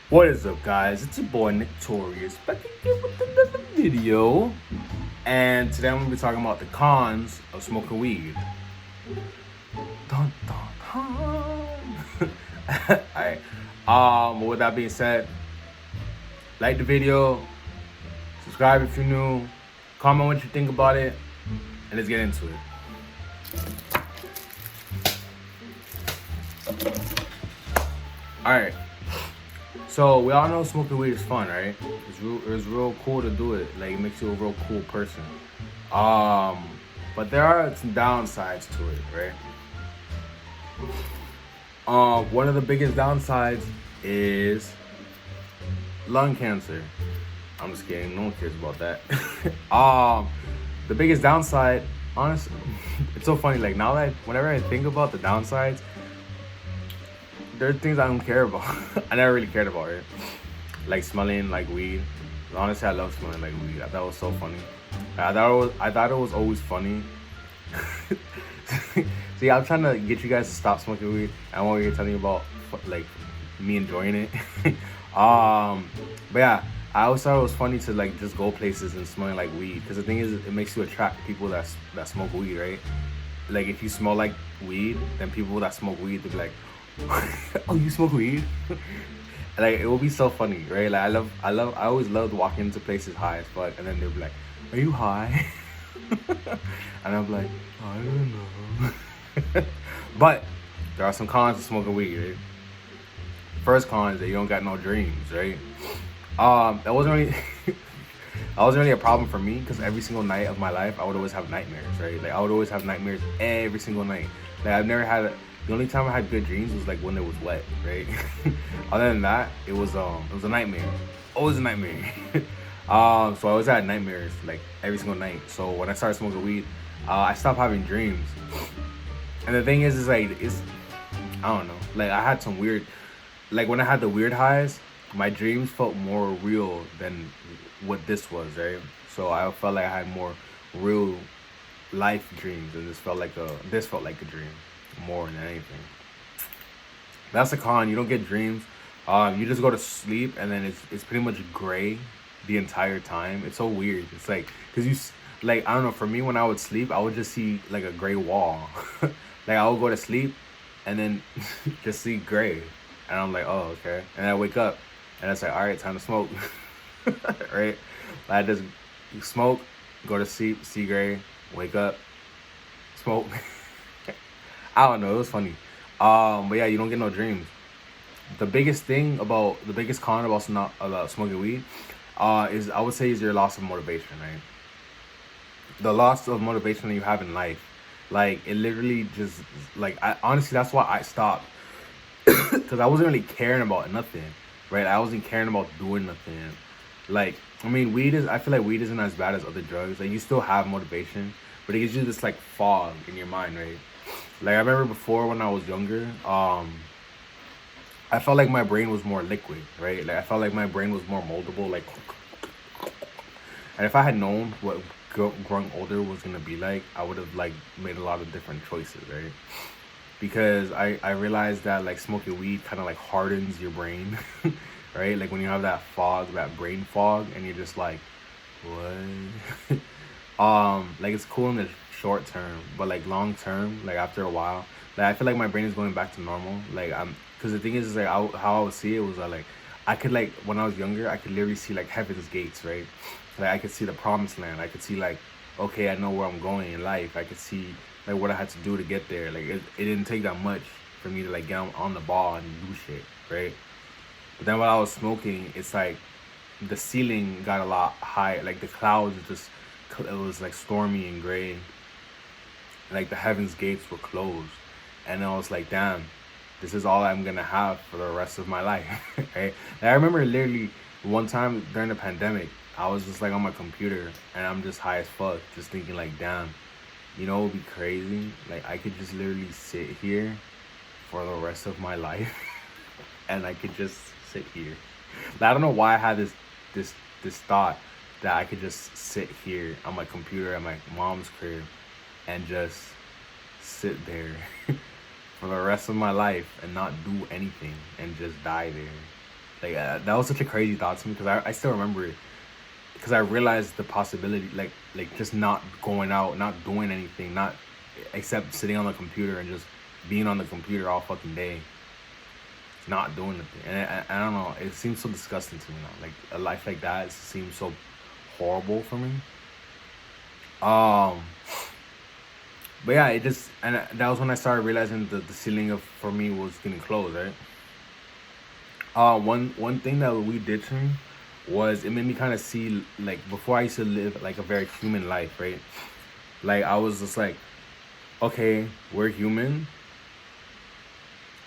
What is up, guys? It's your boy Torius back again with another video. And today I'm gonna be talking about the cons of smoking weed. Dun, dun, dun. Alright. With that being said, like the video, subscribe if you're new, comment what you think about it, and let's get into it. Alright. So we all know smoking weed is fun, right? It's real cool to do it. Like, it makes you a real cool person. But there are some downsides to it, right? One of the biggest downsides is lung cancer. I'm just kidding. No one cares about that. The biggest downside, honestly, it's so funny. Like, now that whenever I think about the downsides, there are things I don't care about. I never really cared about it. Like smelling like weed. Honestly, I love smelling like weed. I thought it was so funny. I thought it was always funny. See, I'm trying to get you guys to stop smoking weed. I'm over here telling you about like me enjoying it. But yeah, I always thought it was funny to like just go places and smelling like weed. Because the thing is, it makes you attract people that smoke weed, right? Like if you smell like weed, then people that smoke weed they'll be like, "Oh, you smoke weed?" Like it will be so funny, right? Like I always loved walking into places high as fuck, and then they'll be like, "Are you high?" And I'm like, "I don't know." But there are some cons to smoking weed, right? First con is that you don't got no dreams, right? That wasn't really that wasn't really a problem for me because every single night of my life I would always have nightmares, right? Like I would always have nightmares every single night. Like I've never had the only time I had good dreams was like when it was wet, right? Other than that, it was a nightmare. Always a nightmare. So I always had nightmares like every single night. So when I started smoking weed, I stopped having dreams. And the thing is like I don't know. Like I had some weird, like when I had the weird highs, my dreams felt more real than what this was, right? So I felt like I had more real life dreams, and this felt like a dream more than anything. That's a con. You don't get dreams. You just go to sleep, and then it's pretty much gray the entire time. It's so weird. It's like because like I don't know. For me, when I would sleep, I would just see like a gray wall. Like I would go to sleep, and then just see gray, and I'm like, oh okay. And I wake up, and it's like, all right, time to smoke, right? Like I just smoke, go to sleep, see gray, wake up, smoke. I don't know. It was funny. But yeah, you don't get no dreams. The biggest con about smoking weed, is I would say is your loss of motivation, right? The loss of motivation that you have in life, like it literally just like I honestly that's why I stopped because I wasn't really caring about nothing, right? I wasn't caring about doing nothing. Like I mean, I feel like weed isn't as bad as other drugs. Like you still have motivation, but it gives you this like fog in your mind, right? Like I remember before when I was younger, I felt like my brain was more liquid, right? Like I felt like my brain was more moldable, like. And if I had known what growing older was gonna be like, I would have like made a lot of different choices, right? Because I realized that like smoking weed kind of like hardens your brain, right? Like when you have that fog, that brain fog, and you're just like, what? Like it's cool in the short term, but like long term, like after a while, like I feel like my brain is going back to normal. Like because the thing is like how I would see it was like I could like when I was younger, I could literally see like heaven's gates, right? Like I could see the promised land. I could see like, okay, I know where I'm going in life. I could see like what I had to do to get there. Like it didn't take that much for me to like get on the ball and do shit, right? But then while I was smoking, it's like the ceiling got a lot higher. Like the clouds just it was like stormy and gray. Like the heavens gates were closed, and I was like, damn, this is all I'm gonna have for the rest of my life, right? And I remember literally one time during the pandemic, I was just like on my computer and I'm just high as fuck, just thinking like, damn, you know, it would be crazy. Like I could just literally sit here for the rest of my life, and I could just sit here. Like, I don't know why I had this thought that I could just sit here on my computer at my mom's crib and just sit there for the rest of my life and not do anything and just die there. Like that was such a crazy thought to me because I still remember it because I realized the possibility, like just not going out, not doing anything, not except sitting on the computer and just being on the computer all fucking day, not doing anything. And I don't know, it seems so disgusting to me now. Like a life like that seems so horrible for me. But yeah, it just, and that was when I started realizing that the ceiling of for me was getting close, right? One thing that we did to me was it made me kind of see, like, before I used to live like a very human life, right? Like I was just like, okay, we're human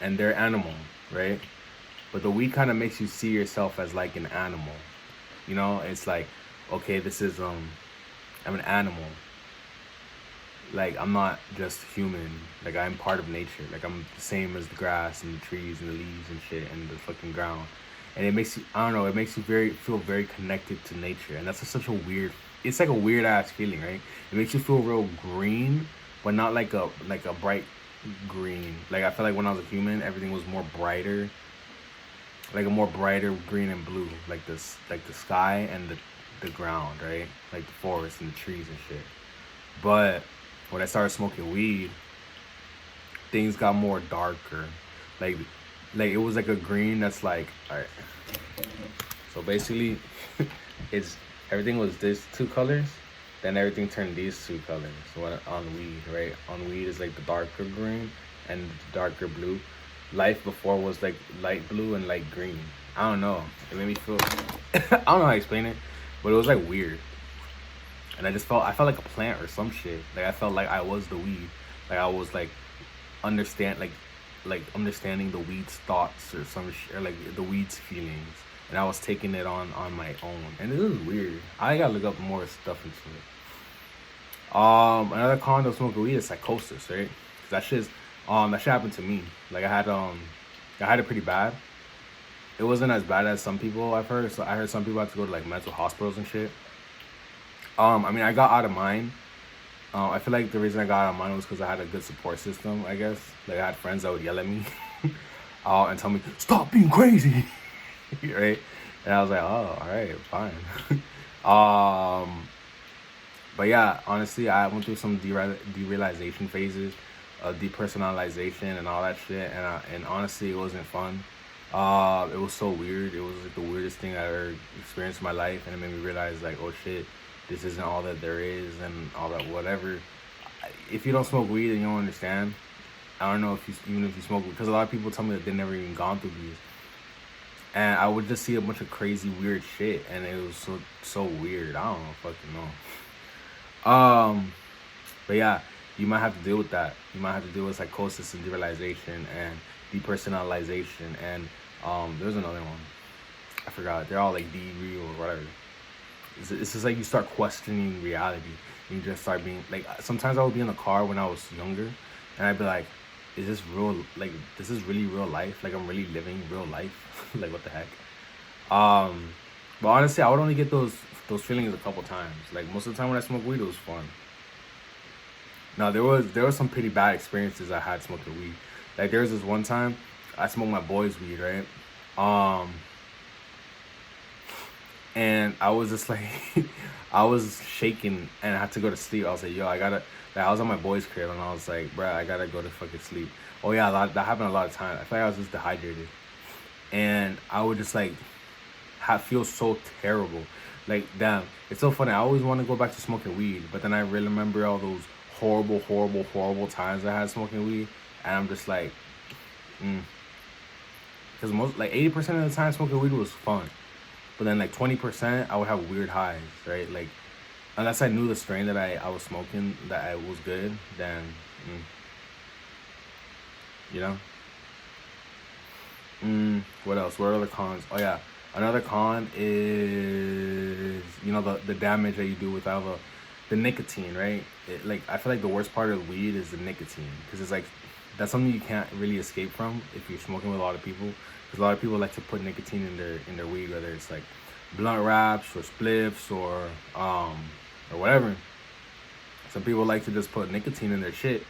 and they're animal, right? But the weed kind of makes you see yourself as like an animal, you know? It's like, okay, this is I'm an animal. Like I'm not just human. Like I'm part of nature. Like I'm the same as the grass and the trees and the leaves and shit and the fucking ground. And it makes you, I don't know, it makes you feel very connected to nature. And that's such a weird, it's like a weird ass feeling, right? It makes you feel real green, but not like a bright green. Like I feel like when I was a human, everything was more brighter, like a more brighter green and blue, like this, like the sky and the ground, right? Like the forest and the trees and shit. But when I started smoking weed, things got more darker. Like it was like a green that's like, all right. So basically, it's everything was these two colors, then everything turned these two colors. So on weed, right? On weed is like the darker green and the darker blue. Life before was like light blue and light green. I don't know. It made me feel. I don't know how to explain it, but it was like weird. And I felt like a plant or some shit. Like I felt like I was the weed. Like I was like understanding the weed's thoughts or some shit, or like the weed's feelings. And I was taking it on my own. And it was weird. I gotta look up more stuff into it. Another con of smoking weed is psychosis, right? 'Cause that shit happened to me. Like I had it pretty bad. It wasn't as bad as some people I've heard. So I heard some people have to go to like mental hospitals and shit. I mean, I got out of mine. I feel like the reason I got out of mine was because I had a good support system, I guess. Like, I had friends that would yell at me and tell me, stop being crazy, right? And I was like, oh, all right, fine. But yeah, honestly, I went through some derealization phases, depersonalization and all that shit. And honestly, it wasn't fun. It was so weird. It was like the weirdest thing I ever experienced in my life. And it made me realize, like, oh, shit. This isn't all that there is and all that whatever. If you don't smoke weed and you don't understand, I don't know if even if you smoke weed, because a lot of people tell me that they never even gone through these. And I would just see a bunch of crazy weird shit and it was so weird. I don't know, fucking know. But yeah, you might have to deal with that. You might have to deal with psychosis and derealization and depersonalization and there's another one. I forgot. They're all like D-real or whatever. It's just like you start questioning reality. You just start being like, sometimes I would be in the car when I was younger and I'd be like, is this real? Like, this is really real life? Like, I'm really living real life? Like, what the heck? But honestly, I would only get those feelings a couple times. Like, most of the time when I smoke weed, it was fun. Now, there was some pretty bad experiences I had smoking weed. Like, there was this one time I smoked my boy's weed, right? And I was just like, I was shaking and I had to go to sleep. I was like, yo, I was on my boy's crib and I was like, bruh, I gotta go to fucking sleep. Oh yeah, that happened a lot of times. I feel like I was just dehydrated. And I would just like, feel so terrible. Like, damn, it's so funny. I always want to go back to smoking weed, but then I really remember all those horrible, horrible, horrible times I had smoking weed. And I'm just like, Because like 80% of the time smoking weed was fun. But then like 20%, I would have weird highs, right? Like, unless I knew the strain that I was smoking, that I was good, then, you know? What else? What are other cons? Oh yeah, another con is, you know, the damage that you do with the nicotine, right? Like, I feel like the worst part of weed is the nicotine, because it's like, that's something you can't really escape from if you're smoking with a lot of people. Because a lot of people like to put nicotine in their weed, whether it's like blunt wraps or spliffs or whatever. Some people like to just put nicotine in their shit,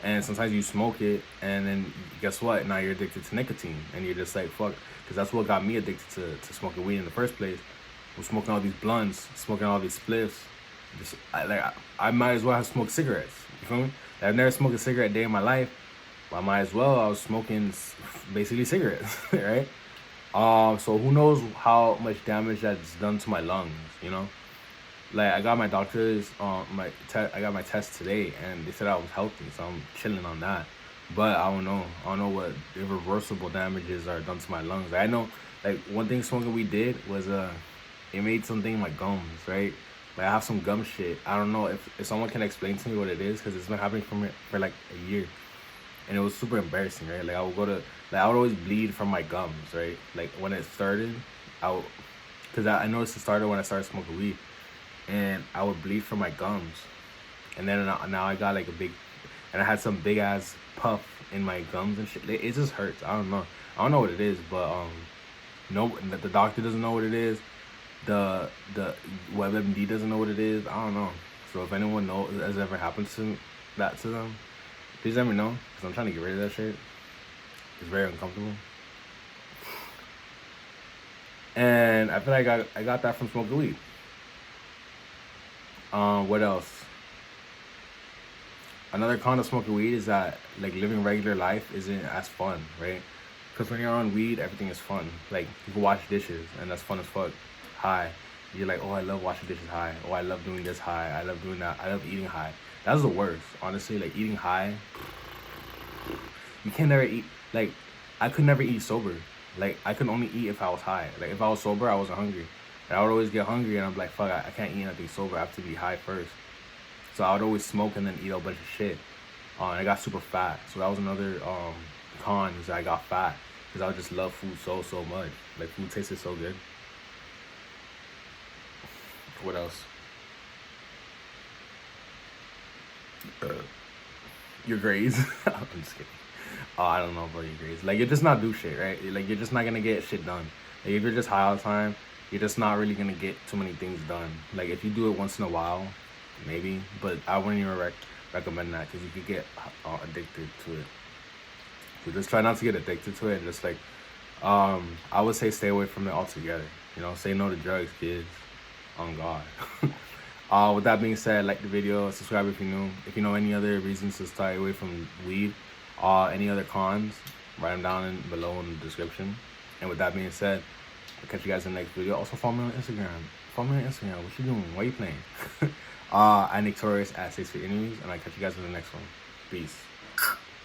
and sometimes you smoke it, and then guess what? Now you're addicted to nicotine, and you're just like, fuck. because that's what got me addicted to smoking weed in the first place. Was smoking all these blunts, smoking all these spliffs. I might as well have smoked cigarettes. You feel me? Like, I've never smoked a cigarette a day in my life. But I might as well. I was smoking basically cigarettes, right? So who knows how much damage that's done to my lungs, you know? Like, I got my doctor's I got my test today, and they said I was healthy, so I'm chilling on that. But I don't know. I don't know what irreversible damages are done to my lungs. I know, like, one thing smoking weed did was it made something in my gums, right? Like, I have some gum shit. I don't know if someone can explain to me what it is, because it's been happening for like a year, and it was super embarrassing, right? Like, I would always bleed from my gums, right? Like, when it started, because I noticed it started when I started smoking weed, and I would bleed from my gums, and then now I got like and I had some big ass puff in my gums and shit. It just hurts. I don't know what it is, but no, the doctor doesn't know what it is. The WebMD doesn't know what it is. I don't know. So if anyone knows, has ever happened to them, please let me know, because I'm trying to get rid of that shit. It's very uncomfortable. And I feel like I got that from smoking weed. What else? Another con of smoking weed is that, like, living regular life isn't as fun, right? Because when you're on weed, everything is fun. Like, you can wash dishes, and that's fun as fuck. High. You're like, oh, I love washing dishes high. Oh, I love doing this high. I love doing that. I love eating high. That's the worst, honestly. Like, eating high, you can never eat. Like, I could never eat sober. Like, I could only eat if I was high. Like, if I was sober, I wasn't hungry. And I would always get hungry, and I'm like, fuck, I can't eat nothing sober. I have to be high first. So I would always smoke and then eat a bunch of shit. And I got super fat. So that was another con, is that I got fat. Because I would just love food so much. Like, food tasted so good. What else? Your grades. I'm just kidding. I don't know about your grades. Like, you're just not do shit, right? Like, you're just not gonna get shit done. Like, if you're just high all the time, you're just not really gonna get too many things done. Like, if you do it once in a while, maybe, but I wouldn't even recommend that, because you could get addicted to it. So just try not to get addicted to it. Just like, I would say stay away from it altogether. You know, say no to drugs, kids. On God. With that being said, like the video, subscribe if you're new. If you know any other reasons to stay away from weed, any other cons, write them down below in the description. And with that being said, I'll catch you guys in the next video. Also follow me on Instagram. Follow me on Instagram. What you doing? Why you playing? I Nick Torius at 6 Feet Enemies, and I'll catch you guys in the next one. Peace.